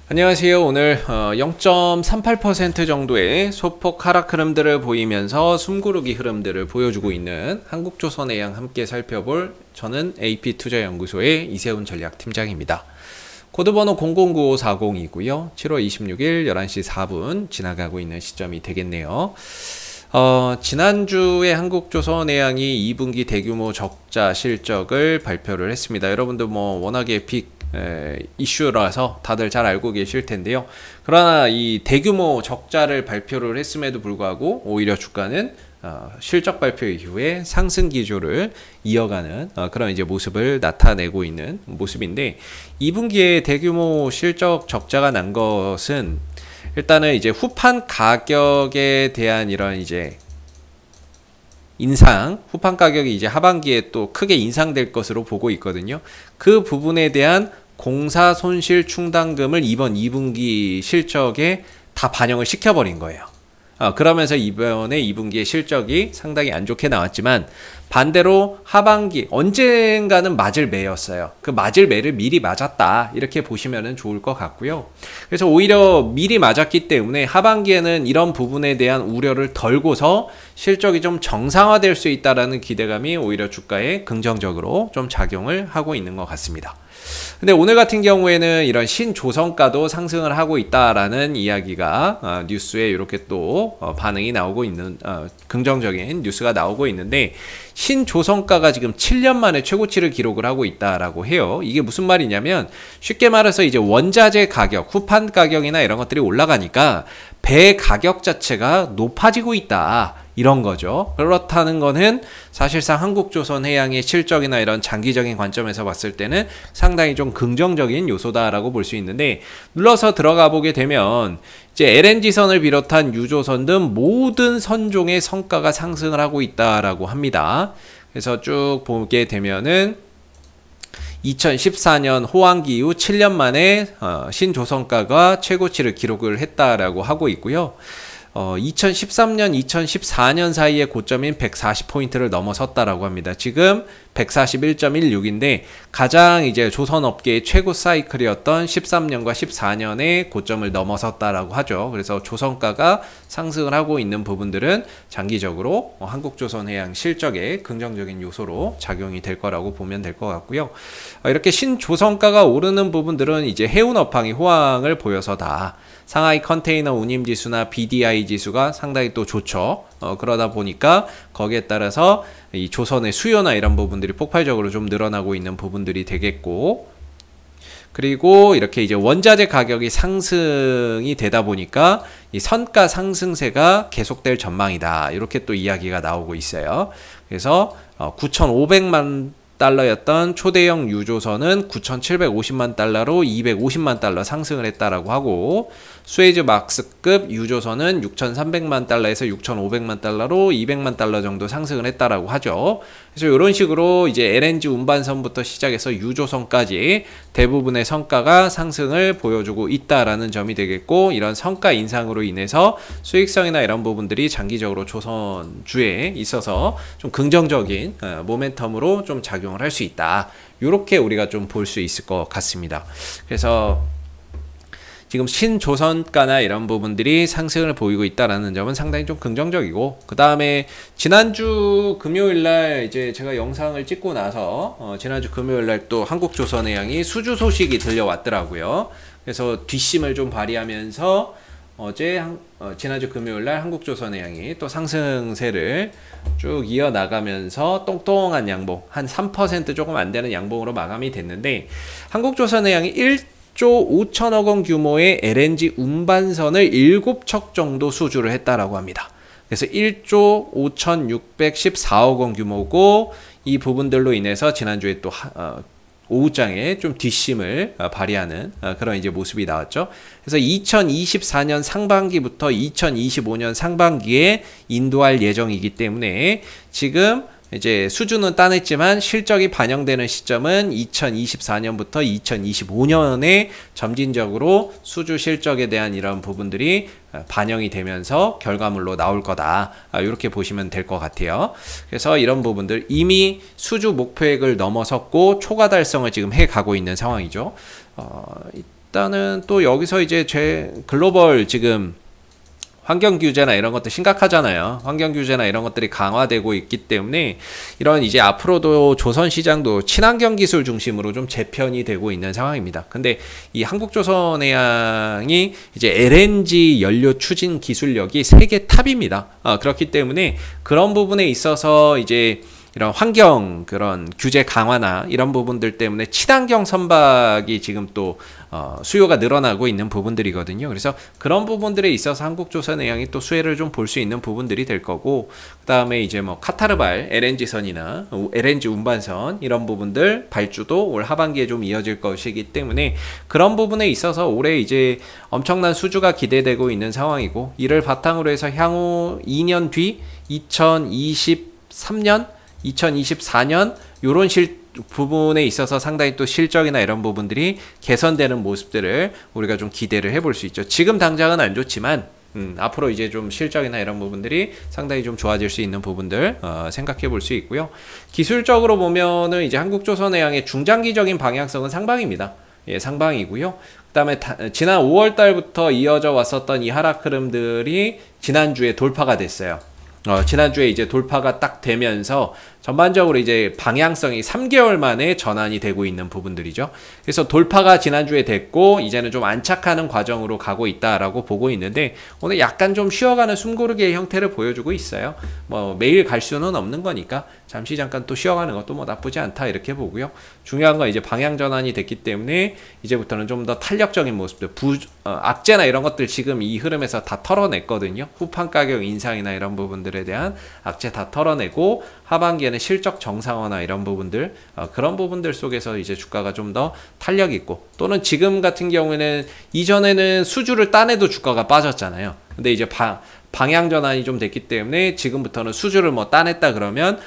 안녕하세요. 오늘 0.38% 정도의 소폭 하락 흐름들을 보이면서 숨고르기 흐름들을 보여주고 있는 한국조선해양 함께 살펴볼 저는 AP투자연구소의 이세훈 전략팀장입니다. 코드번호 009540이고요. 7월 26일 11시 4분 지나가고 있는 시점이 되겠네요. 지난주에 한국조선해양이 2분기 대규모 적자 실적을 발표를 했습니다. 여러분들 워낙에 빅 이슈라서 다들 잘 알고 계실 텐데요. 그러나 이 대규모 적자를 발표를 했음에도 불구하고 오히려 주가는 실적 발표 이후에 상승 기조를 이어가는 그런 이제 모습을 나타내고 있는 모습인데, 2분기에 대규모 실적 적자가 난 것은 일단은 이제 후판 가격에 대한 이런 이제 후판 가격이 이제 하반기에 또 크게 인상될 것으로 보고 있거든요. 그 부분에 대한 공사 손실 충당금을 이번 2분기 실적에 다 반영을 시켜버린 거예요. 그러면서 이번에 2분기의 실적이 상당히 안 좋게 나왔지만, 반대로 하반기 언젠가는 맞을 매였어요. 그 맞을 매를 미리 맞았다, 이렇게 보시면 좋을 것 같고요. 그래서 오히려 미리 맞았기 때문에 하반기에는 이런 부분에 대한 우려를 덜고서 실적이 좀 정상화될 수 있다라는 기대감이 오히려 주가에 긍정적으로 좀 작용을 하고 있는 것 같습니다. 근데 오늘 같은 경우에는 이런 신조선가도 상승을 하고 있다라는 이야기가 뉴스에 이렇게 또 반응이 나오고 있는 긍정적인 뉴스가 나오고 있는데, 신조선가가 지금 7년 만에 최고치를 기록을 하고 있다라고 해요. 이게 무슨 말이냐면, 쉽게 말해서 이제 원자재 가격, 후판 가격이나 이런 것들이 올라가니까 배 가격 자체가 높아지고 있다, 이런 거죠. 그렇다는 거는 사실상 한국조선해양의 실적이나 이런 장기적인 관점에서 봤을 때는 상당히 좀 긍정적인 요소다라고 볼 수 있는데, 눌러서 들어가 보게 되면 이제 LNG선을 비롯한 유조선 등 모든 선종의 성가가 상승을 하고 있다라고 합니다. 그래서 쭉 보게 되면은 2014년 호황기 이후 7년 만에 신조선가가 최고치를 기록을 했다라고 하고 있고요. 2013년, 2014년 사이에 고점인 140포인트를 넘어섰다라고 합니다. 지금 141.16인데 가장 이제 조선업계의 최고 사이클이었던 13년과 14년의 고점을 넘어섰다라고 하죠. 그래서 조선가가 상승을 하고 있는 부분들은 장기적으로 한국조선해양 실적에 긍정적인 요소로 작용이 될 거라고 보면 될 것 같고요. 이렇게 신조선가가 오르는 부분들은 이제 해운업황이 호황을 보여서다. 상하이 컨테이너 운임지수나 BDI 지수가 상당히 또 좋죠. 그러다 보니까 거기에 따라서 이 조선의 수요나 이런 부분들이 폭발적으로 좀 늘어나고 있는 부분들이 되겠고, 그리고 이렇게 이제 원자재 가격이 상승이 되다 보니까 이 선가 상승세가 계속될 전망이다, 이렇게 또 이야기가 나오고 있어요. 그래서 9,500만 달러였던 초대형 유조선은 9,750만 달러로 250만 달러 상승을 했다라고 하고, 수에즈 막스급 유조선은 6,300만 달러에서 6,500만 달러로 200만 달러 정도 상승을 했다라고 하죠. 그래서 이런 식으로 이제 LNG 운반선부터 시작해서 유조선까지 대부분의 성가가 상승을 보여주고 있다라는 점이 되겠고, 이런 성가 인상으로 인해서 수익성이나 이런 부분들이 장기적으로 조선주에 있어서 좀 긍정적인 모멘텀으로 좀 작용을 할 수 있다, 이렇게 우리가 좀 볼 수 있을 것 같습니다. 그래서 지금 신조선가나 이런 부분들이 상승을 보이고 있다라는 점은 상당히 좀 긍정적이고, 그 다음에 지난주 금요일날 이제 제가 영상을 찍고 나서 지난주 금요일날 또 한국조선해양이 수주 소식이 들려왔더라고요. 그래서 뒷심을 좀 발휘하면서 지난주 금요일날 한국조선해양이 또 상승세를 쭉 이어나가면서 똥똥한 양봉, 한 3% 조금 안 되는 양봉으로 마감이 됐는데, 한국조선해양이 1조 5천억 원 규모의 LNG 운반선을 7척 정도 수주를 했다라고 합니다. 그래서 1조 5,614억 원 규모고, 이 부분들로 인해서 지난주에 또 오후장에 좀 뒷심을 발휘하는 그런 이제 모습이 나왔죠. 그래서 2024년 상반기부터 2025년 상반기에 인도할 예정이기 때문에 지금 이제 수주는 따냈지만 실적이 반영되는 시점은 2024년부터 2025년에 점진적으로 수주 실적에 대한 이런 부분들이 반영이 되면서 결과물로 나올 거다, 이렇게 보시면 될 것 같아요. 그래서 이런 부분들 이미 수주 목표액을 넘어섰고 초과 달성을 지금 해가고 있는 상황이죠. 일단은 또 여기서 이제 글로벌 지금 환경 규제나 이런 것들 심각하잖아요. 환경 규제나 이런 것들이 강화되고 있기 때문에 이런 이제 앞으로도 조선 시장도 친환경 기술 중심으로 좀 재편이 되고 있는 상황입니다. 근데 이 한국조선해양이 이제 LNG 연료 추진 기술력이 세계 탑입니다. 그렇기 때문에 그런 부분에 있어서 이제 이런 환경 그런 규제 강화나 이런 부분들 때문에 친환경 선박이 지금 또 수요가 늘어나고 있는 부분들이거든요. 그래서 그런 부분들에 있어서 한국조선해양이 또 수혜를 좀 볼 수 있는 부분들이 될 거고, 그 다음에 이제 뭐 카타르발 LNG선이나 LNG 운반선 이런 부분들 발주도 올 하반기에 좀 이어질 것이기 때문에 그런 부분에 있어서 올해 이제 엄청난 수주가 기대되고 있는 상황이고, 이를 바탕으로 해서 향후 2년 뒤 2023년 2024년 요런 부분에 있어서 상당히 또 실적이나 이런 부분들이 개선되는 모습들을 우리가 좀 기대를 해볼 수 있죠. 지금 당장은 안 좋지만 앞으로 이제 좀 실적이나 이런 부분들이 상당히 좀 좋아질 수 있는 부분들 생각해 볼 수 있고요. 기술적으로 보면은 이제 한국조선해양의 중장기적인 방향성은 상방입니다. 예, 상방이고요. 그다음에 지난 5월 달부터 이어져 왔었던 이 하락 흐름들이 지난주에 돌파가 됐어요. 지난주에 이제 돌파가 딱 되면서 전반적으로 이제 방향성이 3개월 만에 전환이 되고 있는 부분들이죠. 그래서 돌파가 지난주에 됐고 이제는 좀 안착하는 과정으로 가고 있다라고 보고 있는데, 오늘 약간 좀 쉬어가는 숨고르기의 형태를 보여주고 있어요. 뭐 매일 갈 수는 없는 거니까 잠시 잠깐 또 쉬어가는 것도 뭐 나쁘지 않다 이렇게 보고요. 중요한 건 이제 방향 전환이 됐기 때문에 이제부터는 좀 더 탄력적인 모습들, 악재나 이런 것들 지금 이 흐름에서 다 털어냈거든요. 후판 가격 인상이나 이런 부분들에 대한 악재 다 털어내고 하반기에는 실적 정상화나 이런 부분들, 그런 부분들 속에서 이제 주가가 좀 더 탄력 있고, 또는 지금 같은 경우에는 이전에는 수주를 따내도 주가가 빠졌잖아요. 근데 이제 방향 전환이 좀 됐기 때문에 지금부터는 수주를 뭐 따냈다 그러면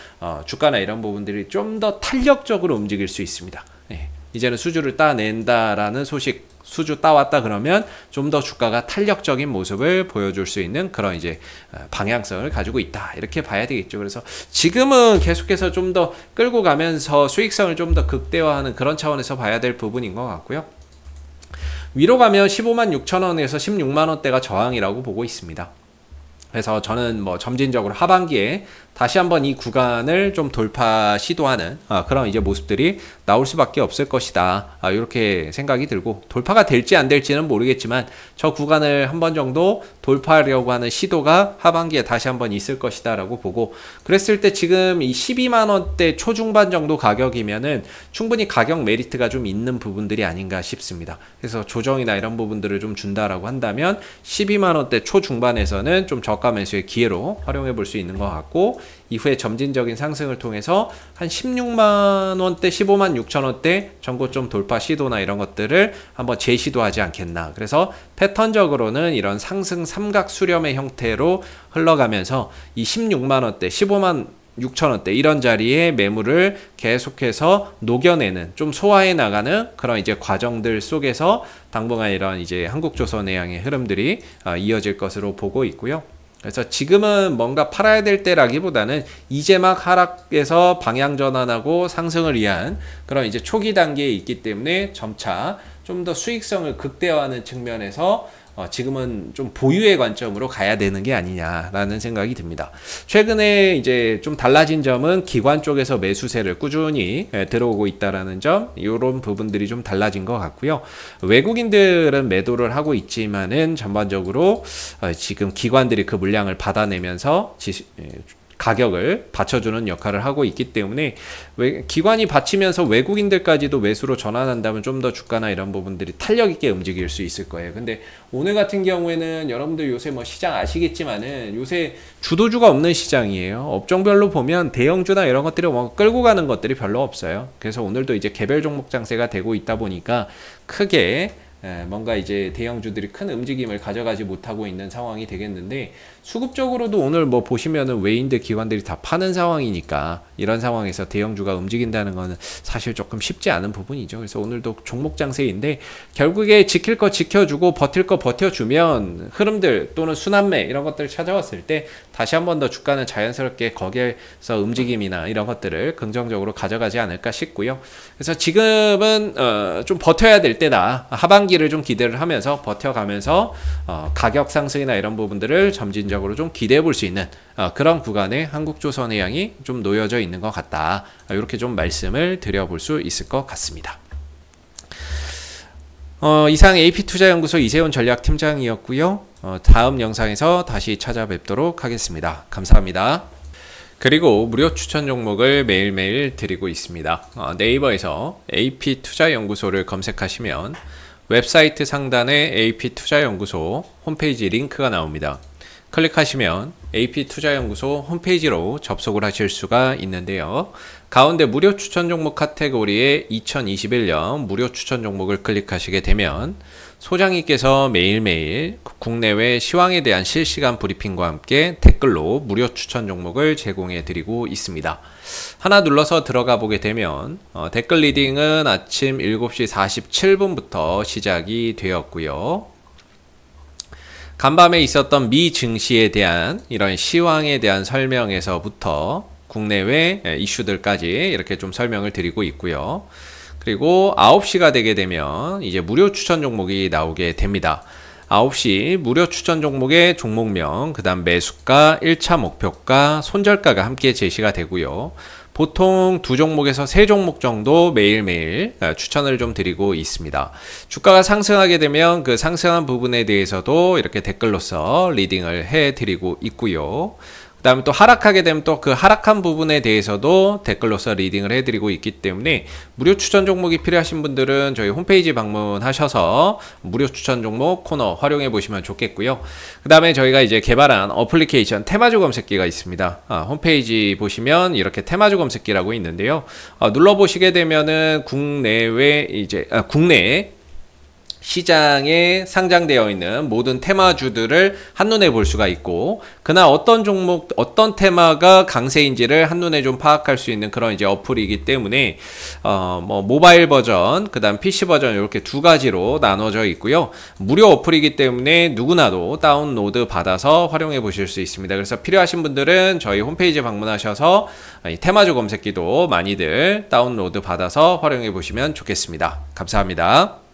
주가나 이런 부분들이 좀 더 탄력적으로 움직일 수 있습니다. 네. 이제는 수주를 따낸다라는 소식, 수주 따왔다 그러면 좀 더 주가가 탄력적인 모습을 보여줄 수 있는 그런 이제 방향성을 가지고 있다 이렇게 봐야 되겠죠. 그래서 지금은 계속해서 좀 더 끌고 가면서 수익성을 좀 더 극대화하는 그런 차원에서 봐야 될 부분인 것 같고요. 위로 가면 15만 6천 원에서 16만 원대가 저항이라고 보고 있습니다. 그래서 저는 뭐 점진적으로 하반기에 다시 한번 이 구간을 좀 돌파 시도하는 그런 이제 모습들이 나올 수밖에 없을 것이다. 이렇게 생각이 들고, 돌파가 될지 안 될지는 모르겠지만 저 구간을 한 번 정도 돌파하려고 하는 시도가 하반기에 다시 한번 있을 것이다 라고 보고, 그랬을 때 지금 이 12만 원대 초중반 정도 가격이면은 충분히 가격 메리트가 좀 있는 부분들이 아닌가 싶습니다. 그래서 조정이나 이런 부분들을 좀 준다라고 한다면 12만 원대 초중반에서는 좀 저가 매수의 기회로 활용해 볼 수 있는 것 같고, 이후에 점진적인 상승을 통해서 한 16만 원대, 15만 6천 원대 전고점 돌파 시도나 이런 것들을 한번 재시도하지 않겠나. 그래서 패턴적으로는 이런 상승 삼각 수렴의 형태로 흘러가면서 이 16만 원대, 15만 6천 원대 이런 자리에 매물을 계속해서 녹여내는, 좀 소화해 나가는 그런 이제 과정들 속에서 당분간 이런 이제 한국조선해양의 흐름들이 이어질 것으로 보고 있고요. 그래서 지금은 뭔가 팔아야 될 때라기보다는 이제 막 하락에서 방향 전환하고 상승을 위한 그런 이제 초기 단계에 있기 때문에 점차 좀 더 수익성을 극대화하는 측면에서 지금은 좀 보유의 관점으로 가야 되는 게 아니냐라는 생각이 듭니다. 최근에 이제 좀 달라진 점은 기관 쪽에서 매수세를 꾸준히 들어오고 있다라는 점, 이런 부분들이 좀 달라진 것 같고요. 외국인들은 매도를 하고 있지만은 전반적으로 지금 기관들이 그 물량을 받아내면서 가격을 받쳐주는 역할을 하고 있기 때문에 기관이 받치면서 외국인들까지도 매수로 전환한다면 좀 더 주가나 이런 부분들이 탄력 있게 움직일 수 있을 거예요. 근데 오늘 같은 경우에는 여러분들 요새 뭐 시장 아시겠지만은 요새 주도주가 없는 시장이에요. 업종별로 보면 대형주나 이런 것들이 뭐 끌고 가는 것들이 별로 없어요. 그래서 오늘도 이제 개별 종목 장세가 되고 있다 보니까 크게 뭔가 이제 대형주들이 큰 움직임을 가져가지 못하고 있는 상황이 되겠는데, 수급적으로도 오늘 뭐 보시면은 외인들 기관들이 다 파는 상황이니까 이런 상황에서 대형주가 움직인다는 거는 사실 조금 쉽지 않은 부분이죠. 그래서 오늘도 종목 장세인데 결국에 지킬 거 지켜주고 버틸 거 버텨주면 흐름들 또는 순환매 이런 것들을 찾아왔을 때 다시 한 번 더 주가는 자연스럽게 거기에서 움직임이나 이런 것들을 긍정적으로 가져가지 않을까 싶고요. 그래서 지금은 좀 버텨야 될 때다. 하반기 하반기를 좀 기대를 하면서 버텨가면서 가격 상승이나 이런 부분들을 점진적으로 좀 기대해 볼 수 있는 그런 구간에 한국조선해양이 좀 놓여져 있는 것 같다. 이렇게 좀 말씀을 드려볼 수 있을 것 같습니다. 이상 AP투자연구소 이세훈 전략팀장이었고요. 다음 영상에서 다시 찾아뵙도록 하겠습니다. 감사합니다. 그리고 무료 추천 종목을 매일매일 드리고 있습니다. 네이버에서 AP투자연구소를 검색하시면 웹사이트 상단에 AP투자연구소 홈페이지 링크가 나옵니다. 클릭하시면 AP투자연구소 홈페이지로 접속을 하실 수가 있는데요. 가운데 무료 추천 종목 카테고리에 2021년 무료 추천 종목을 클릭하시게 되면 소장님께서 매일매일 국내외 시황에 대한 실시간 브리핑과 함께 댓글로 무료 추천 종목을 제공해 드리고 있습니다. 하나 눌러서 들어가 보게 되면 댓글 리딩은 아침 7시 47분부터 시작이 되었고요. 간밤에 있었던 미 증시에 대한 이런 시황에 대한 설명에서부터 국내외 이슈들까지 이렇게 좀 설명을 드리고 있고요. 그리고 9시가 되게 되면 이제 무료 추천 종목이 나오게 됩니다. 9시 무료 추천 종목의 종목명, 그 다음 매수가, 1차 목표가, 손절가가 함께 제시가 되고요. 보통 2종목에서 3종목 정도 매일매일 추천을 좀 드리고 있습니다. 주가가 상승하게 되면 그 상승한 부분에 대해서도 이렇게 댓글로서 리딩을 해 드리고 있고요. 그 다음에 또 하락하게 되면 또 그 하락한 부분에 대해서도 댓글로서 리딩을 해드리고 있기 때문에 무료 추천 종목이 필요하신 분들은 저희 홈페이지 방문하셔서 무료 추천 종목 코너 활용해 보시면 좋겠고요. 그 다음에 저희가 이제 개발한 어플리케이션 테마주 검색기가 있습니다. 홈페이지 보시면 이렇게 테마주 검색기라고 있는데요. 눌러보시게 되면은 국내 시장에 상장되어 있는 모든 테마주들을 한눈에 볼 수가 있고, 그날 어떤 종목, 어떤 테마가 강세인지를 한눈에 좀 파악할 수 있는 그런 이제 어플이기 때문에, 모바일 버전, 그 다음 PC 버전 이렇게 두 가지로 나눠져 있고요. 무료 어플이기 때문에 누구나도 다운로드 받아서 활용해 보실 수 있습니다. 그래서 필요하신 분들은 저희 홈페이지 방문하셔서 이 테마주 검색기도 많이들 다운로드 받아서 활용해 보시면 좋겠습니다. 감사합니다.